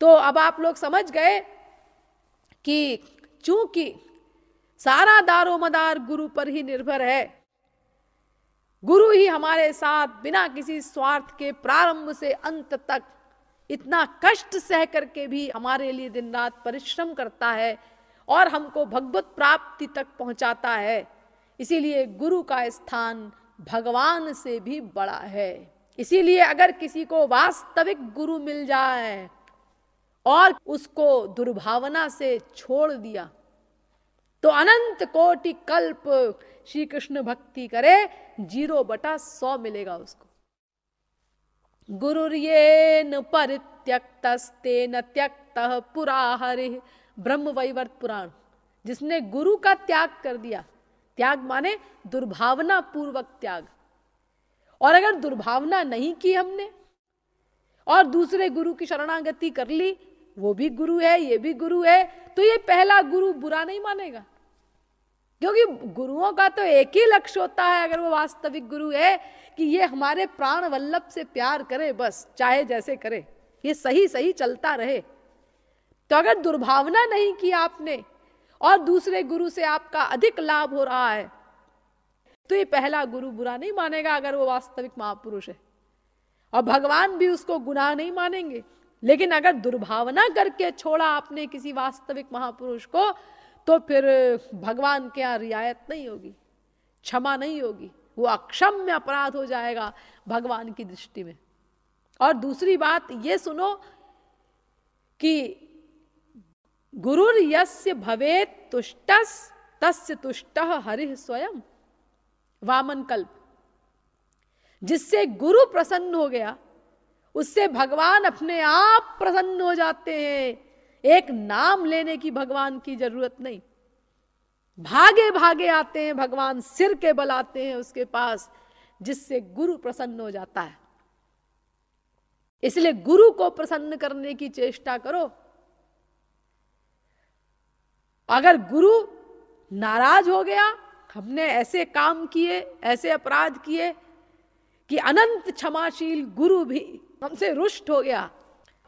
तो अब आप लोग समझ गए कि चूंकि सारा दारोमदार गुरु पर ही निर्भर है, गुरु ही हमारे साथ बिना किसी स्वार्थ के प्रारंभ से अंत तक इतना कष्ट सह करके भी हमारे लिए दिन रात परिश्रम करता है और हमको भगवत प्राप्ति तक पहुंचाता है। इसीलिए गुरु का स्थान भगवान से भी बड़ा है। इसीलिए अगर किसी को वास्तविक गुरु मिल जाए और उसको दुर्भावना से छोड़ दिया तो अनंत कोटि कल्प श्री कृष्ण भक्ति करे, 0/100 मिलेगा उसको। गुरुर्येन परित्यक्तस्तेन त्यक्तः पुरा हरिः, ब्रह्मवैवर्त पुराण। जिसने गुरु का त्याग कर दिया, त्याग माने दुर्भावना पूर्वक त्याग, और अगर दुर्भावना नहीं की हमने और दूसरे गुरु की शरणागति कर ली, वो भी गुरु है ये भी गुरु है, तो ये पहला गुरु बुरा नहीं मानेगा, क्योंकि गुरुओं का तो एक ही लक्ष्य होता है अगर वो वास्तविक गुरु है कि ये हमारे प्राण वल्लभ से प्यार करे, बस चाहे जैसे करे, ये सही सही चलता रहे। तो अगर दुर्भावना नहीं की आपने और दूसरे गुरु से आपका अधिक लाभ हो रहा है तो ये पहला गुरु बुरा नहीं मानेगा अगर वो वास्तविक महापुरुष है, और भगवान भी उसको गुनाह नहीं मानेंगे। लेकिन अगर दुर्भावना करके छोड़ा आपने किसी वास्तविक महापुरुष को तो फिर भगवान के यहाँ रियायत नहीं होगी, क्षमा नहीं होगी, वो अक्षम्य अपराध हो जाएगा भगवान की दृष्टि में। और दूसरी बात ये सुनो कि गुरुर यस्य भवेत् तुष्टस् तस्य तुष्टः हरिः स्वयं, वामन कल्प। जिससे गुरु प्रसन्न हो गया उससे भगवान अपने आप प्रसन्न हो जाते हैं। एक नाम लेने की भगवान की जरूरत नहीं, भागे भागे आते हैं भगवान, सिर के बल आते हैं उसके पास, जिससे गुरु प्रसन्न हो जाता है। इसलिए गुरु को प्रसन्न करने की चेष्टा करो। अगर गुरु नाराज हो गया, हमने ऐसे काम किए, ऐसे अपराध किए कि अनंत क्षमाशील गुरु भी हमसे रुष्ट हो गया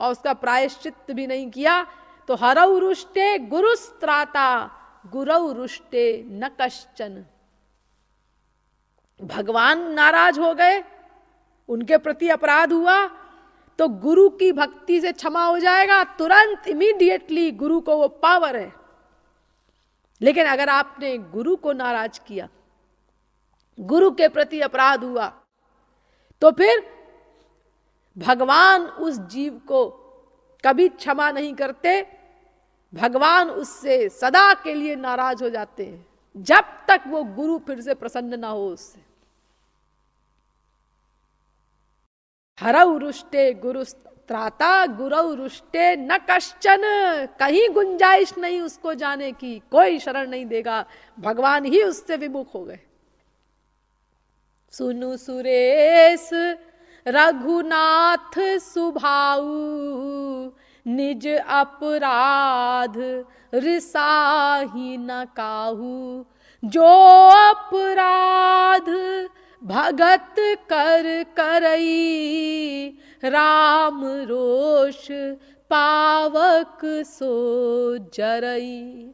और उसका प्रायश्चित भी नहीं किया, तो हरौ रुष्टे गुरुस्त्राता गुरौ रुष्टे न कश्चन। भगवान नाराज हो गए, उनके प्रति अपराध हुआ तो गुरु की भक्ति से क्षमा हो जाएगा तुरंत, इमीडिएटली। गुरु को वो पावर है। लेकिन अगर आपने गुरु को नाराज किया, गुरु के प्रति अपराध हुआ, तो फिर भगवान उस जीव को कभी क्षमा नहीं करते। भगवान उससे सदा के लिए नाराज हो जाते हैं जब तक वो गुरु फिर से प्रसन्न ना हो उससे। हरौ रुष्टे गुरुस्त्राता गुरौ रुष्टे न कश्चन। कहीं गुंजाइश नहीं उसको जाने की, कोई शरण नहीं देगा, भगवान ही उससे विमुख हो गए। सुनु सुरेश रघुनाथ सुभाऊ, निज अपराध रिसाही न काहू। जो अपराध भगत कर करई, राम रोष पावक सो जरई।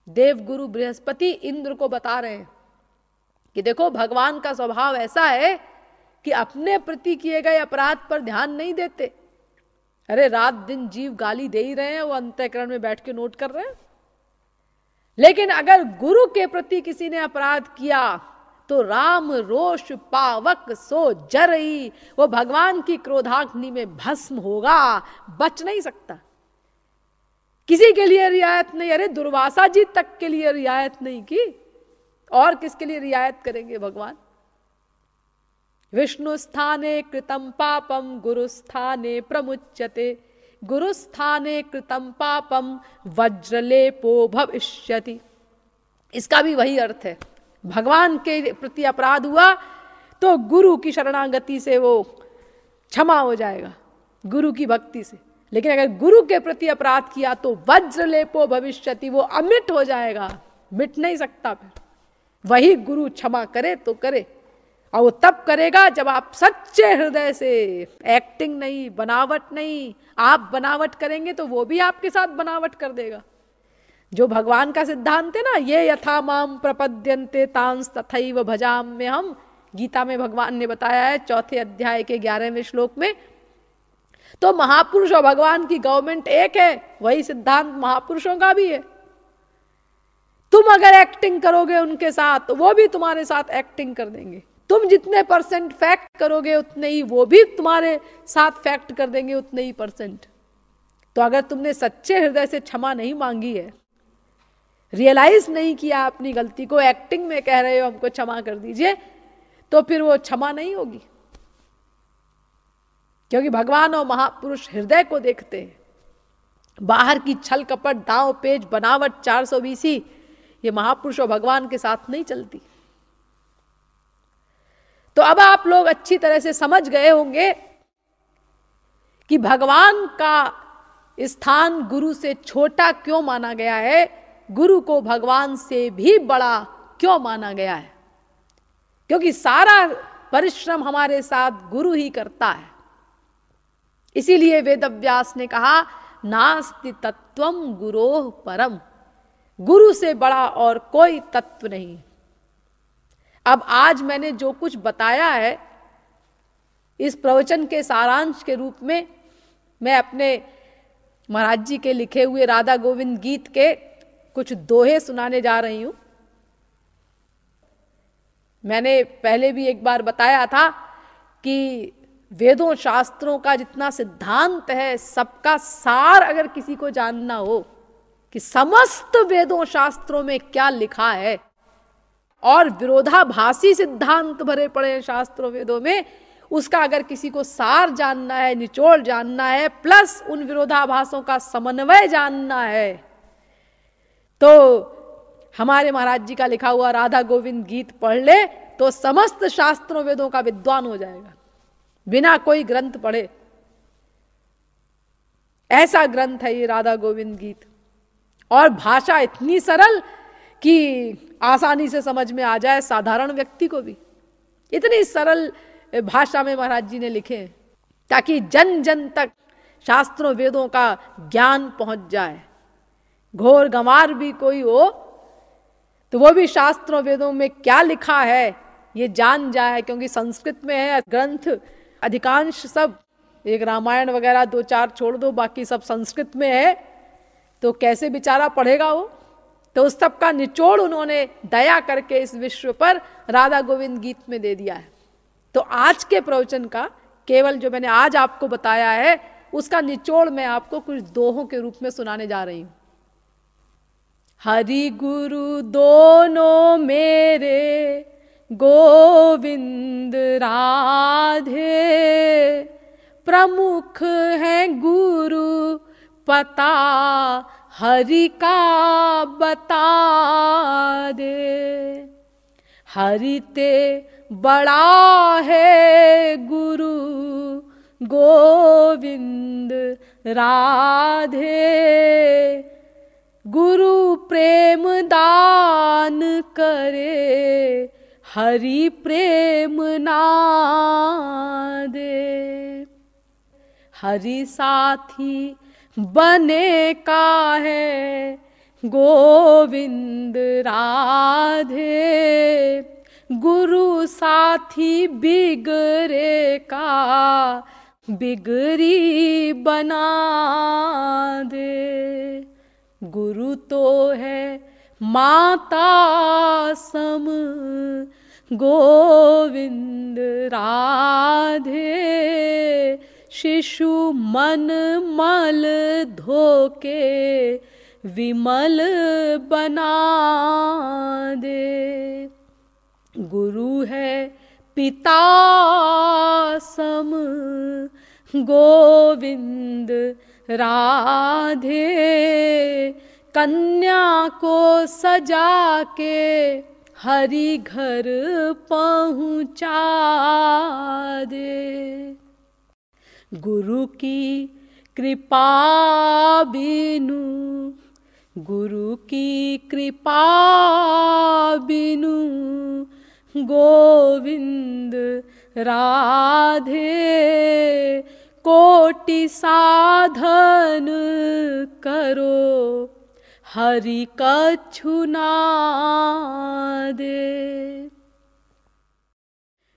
देवगुरु बृहस्पति इंद्र को बता रहे हैं कि देखो भगवान का स्वभाव ऐसा है कि अपने प्रति किए गए अपराध पर ध्यान नहीं देते। अरे रात दिन जीव गाली दे ही रहे हैं, वो अंतःकरण में बैठ के नोट कर रहे हैं। लेकिन अगर गुरु के प्रति किसी ने अपराध किया तो राम रोष पावक सो जरई, वो भगवान की क्रोधाग्नि में भस्म होगा, बच नहीं सकता। किसी के लिए रियायत नहीं। अरे दुर्वासा जी तक के लिए रियायत नहीं की, और किसके लिए रियायत करेंगे भगवान। विष्णु स्थाने कृतम पापम गुरुस्थाने प्रमुच्यते, गुरुस्थाने कृतम पापम वज्रलेपो भविष्यति। इसका भी वही अर्थ है। भगवान के प्रति अपराध हुआ तो गुरु की शरणागति से वो क्षमा हो जाएगा, गुरु की भक्ति से। लेकिन अगर गुरु के प्रति अपराध किया तो वज्रलेपो भविष्यति, वो अमिट हो जाएगा, मिट नहीं सकता। फिर वही गुरु क्षमा करे तो करे, और वो तब करेगा जब आप सच्चे हृदय से, एक्टिंग नहीं, बनावट नहीं। आप बनावट करेंगे तो वो भी आपके साथ बनावट कर देगा। जो भगवान का सिद्धांत है ना, ये यथा माम प्रपद्यन्ते तांस तथैव भजाम्य हम, गीता में भगवान ने बताया है 4 अध्याय के 11वें श्लोक में। तो महापुरुष और भगवान की गवर्नमेंट एक है, वही सिद्धांत महापुरुषों का भी है। तुम अगर एक्टिंग करोगे उनके साथ तो वो भी तुम्हारे साथ एक्टिंग कर देंगे। तुम जितने % फैक्ट करोगे उतने ही वो भी तुम्हारे साथ फैक्ट कर देंगे, उतने ही %। तो अगर तुमने सच्चे हृदय से क्षमा नहीं मांगी है, रियलाइज नहीं किया अपनी गलती को, एक्टिंग में कह रहे हो हमको क्षमा कर दीजिए, तो फिर वो क्षमा नहीं होगी। क्योंकि भगवान और महापुरुष हृदय को देखते हैं। बाहर की छल कपट, दांव पेच, बनावट, 420, ये महापुरुष और भगवान के साथ नहीं चलती। तो अब आप लोग अच्छी तरह से समझ गए होंगे कि भगवान का स्थान गुरु से छोटा क्यों माना गया है, गुरु को भगवान से भी बड़ा क्यों माना गया है। क्योंकि सारा परिश्रम हमारे साथ गुरु ही करता है। इसीलिए वेदव्यास ने कहा नास्ति तत्वम गुरोः परम, गुरु से बड़ा और कोई तत्व नहीं। अब आज मैंने जो कुछ बताया है, इस प्रवचन के सारांश के रूप में मैं अपने महाराज जी के लिखे हुए राधा गोविंद गीत के कुछ दोहे सुनाने जा रही हूं। मैंने पहले भी एक बार बताया था कि वेदों शास्त्रों का जितना सिद्धांत है, सबका सार अगर किसी को जानना हो कि समस्त वेदों शास्त्रों में क्या लिखा है, और विरोधाभासी सिद्धांत भरे पड़े हैं शास्त्रों वेदों में, उसका अगर किसी को सार जानना है, निचोड़ जानना है, प्लस उन विरोधाभासों का समन्वय जानना है, तो हमारे महाराज जी का लिखा हुआ राधा गोविंद गीत पढ़ ले तो समस्त शास्त्रों वेदों का विद्वान हो जाएगा, बिना कोई ग्रंथ पढ़े। ऐसा ग्रंथ है ये राधा गोविंद गीत, और भाषा इतनी सरल कि आसानी से समझ में आ जाए साधारण व्यक्ति को भी। इतनी सरल भाषा में महाराज जी ने लिखे हैं ताकि जन जन तक शास्त्रों वेदों का ज्ञान पहुंच जाए। घोर गंवार भी कोई हो तो वो भी शास्त्रों वेदों में क्या लिखा है ये जान जाए, क्योंकि संस्कृत में है ग्रंथ अधिकांश सब, एक रामायण वगैरह 2-4 छोड़ दो, बाकी सब संस्कृत में है, तो कैसे बेचारा पढ़ेगा वो। तो उस सब का निचोड़ उन्होंने दया करके इस विश्व पर राधा गोविंद गीत में दे दिया है। तो आज के प्रवचन का केवल जो मैंने आज आपको बताया है उसका निचोड़ मैं आपको कुछ दोहों के रूप में सुनाने जा रही हूं। हरि गुरु दोनों मेरे गोविंद राधे, प्रमुख हैं गुरु पता हरि का बता दे। हरि ते बड़ा है गुरु गोविंद राधे, गुरु प्रेम दान करे हरि प्रेम ना दे। हरि साथी बने का है गोविंद राधे, गुरु साथी बिगड़े का बिगड़ी बना दे। गुरु तो है माता सम गोविंद राधे, शिशु मन मल धोके विमल बना दे। गुरु है पिता सम गोविंद राधे, कन्या को सजा के हरि घर पहुँचा दे। गुरु की कृपा बिनु, गुरु की कृपा बिनु गोविंद राधे, कोटि साधन करो हरि कछु नादे।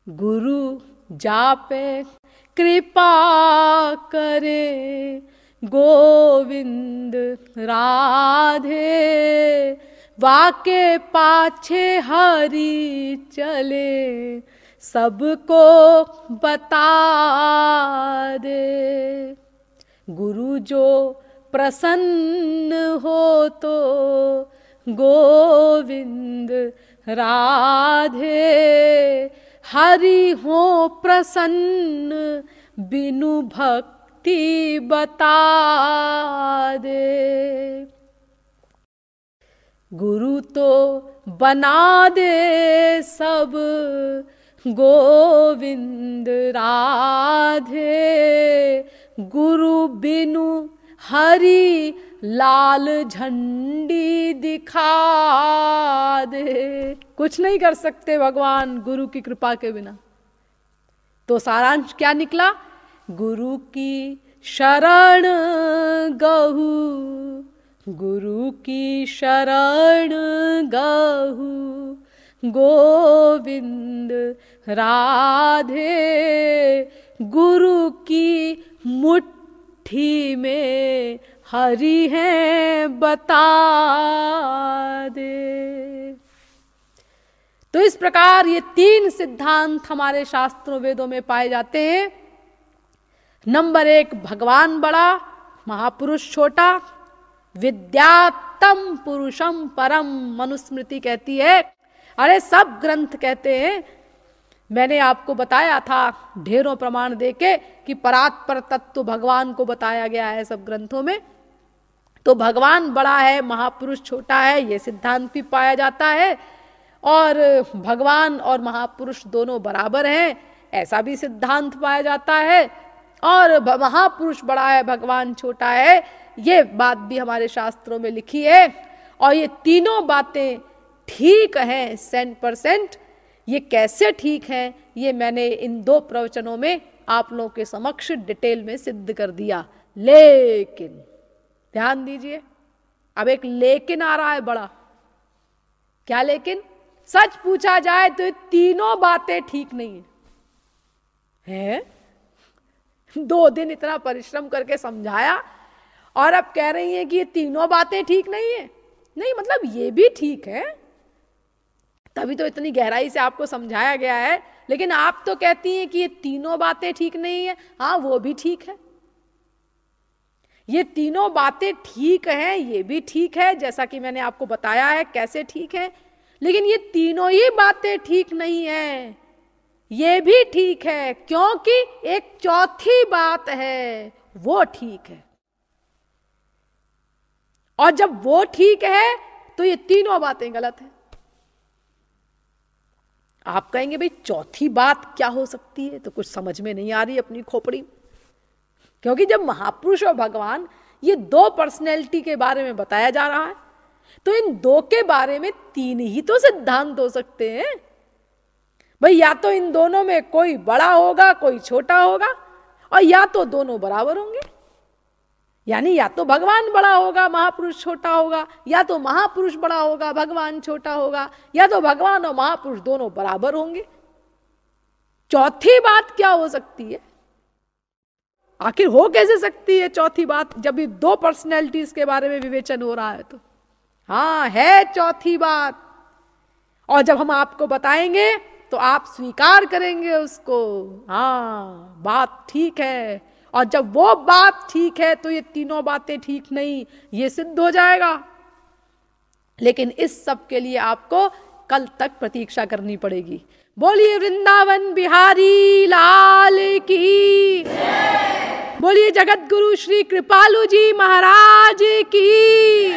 गुरु जापे कृपा करे, गोविंद राधे, वाके पाछे हरि चले, सबको बता दे। गुरु जो प्रसन्न हो तो, गोविंद राधे, हरि हो प्रसन्न, बिनु भक्ति बता दे। गुरु तो बना दे सब, गोविंद राधे, गुरु बिनु हरि लाल झंडी दिखा दे। कुछ नहीं कर सकते भगवान गुरु की कृपा के बिना। तो सारांश क्या निकला? गुरु की शरण गहु, गुरु की शरण गहु, गोविंद राधे, गुरु की मुट्ठी में हरि है बता दे। तो इस प्रकार ये तीन सिद्धांत हमारे शास्त्रों वेदों में पाए जाते हैं। नंबर 1 भगवान बड़ा, महापुरुष छोटा। विद्यात्तम पुरुषम परम, मनुस्मृति कहती है। अरे सब ग्रंथ कहते हैं, मैंने आपको बताया था ढेरों प्रमाण देके कि परात्पर तत्व भगवान को बताया गया है सब ग्रंथों में। तो भगवान बड़ा है, महापुरुष छोटा है, ये सिद्धांत भी पाया जाता है। और भगवान और महापुरुष दोनों बराबर हैं, ऐसा भी सिद्धांत पाया जाता है। और महापुरुष बड़ा है, भगवान छोटा है, ये बात भी हमारे शास्त्रों में लिखी है। और ये तीनों बातें ठीक हैं 100%। ये कैसे ठीक हैं, ये मैंने इन 2 प्रवचनों में आप लोगों के समक्ष डिटेल में सिद्ध कर दिया। लेकिन ध्यान दीजिए, अब एक लेकिन आ रहा है बड़ा। क्या लेकिन? सच पूछा जाए तो ये तीनों बातें ठीक नहीं है। 2 दिन इतना परिश्रम करके समझाया और अब कह रही हैं कि ये तीनों बातें ठीक नहीं है। नहीं, मतलब ये भी ठीक है, तभी तो इतनी गहराई से आपको समझाया गया है। लेकिन आप तो कहती हैं कि ये तीनों बातें ठीक नहीं है। हाँ, वो भी ठीक है। ये तीनों बातें ठीक हैं, ये भी ठीक है, जैसा कि मैंने आपको बताया है कैसे ठीक है। लेकिन ये तीनों ही बातें ठीक नहीं है, ये भी ठीक है, क्योंकि एक चौथी बात है, वो ठीक है। और जब वो ठीक है तो ये तीनों बातें गलत हैं। आप कहेंगे भाई चौथी बात क्या हो सकती है? तो कुछ समझ में नहीं आ रही अपनी खोपड़ी। क्योंकि जब महापुरुष और भगवान ये 2 पर्सनैलिटी के बारे में बताया जा रहा है, तो इन 2 के बारे में 3 ही तो सिद्धांत हो सकते हैं भाई। या तो इन दोनों में कोई बड़ा होगा, कोई छोटा होगा, और या तो दोनों बराबर होंगे। यानी या तो भगवान बड़ा होगा, महापुरुष छोटा होगा, या तो महापुरुष बड़ा होगा, भगवान छोटा होगा, या तो भगवान और महापुरुष दोनों बराबर होंगे। चौथी बात क्या हो सकती है? आखिर हो कैसे सकती है चौथी बात, जब ये 2 पर्सनैलिटीज के बारे में विवेचन हो रहा है? तो हाँ, है चौथी बात। और जब हम आपको बताएंगे तो आप स्वीकार करेंगे उसको। हाँ, बात ठीक है। और जब वो बात ठीक है तो ये तीनों बातें ठीक नहीं, ये सिद्ध हो जाएगा। लेकिन इस सब के लिए आपको कल तक प्रतीक्षा करनी पड़ेगी। बोलिए वृंदावन बिहारी लाल की, बोलिए जगत गुरु श्री कृपालु जी महाराज की।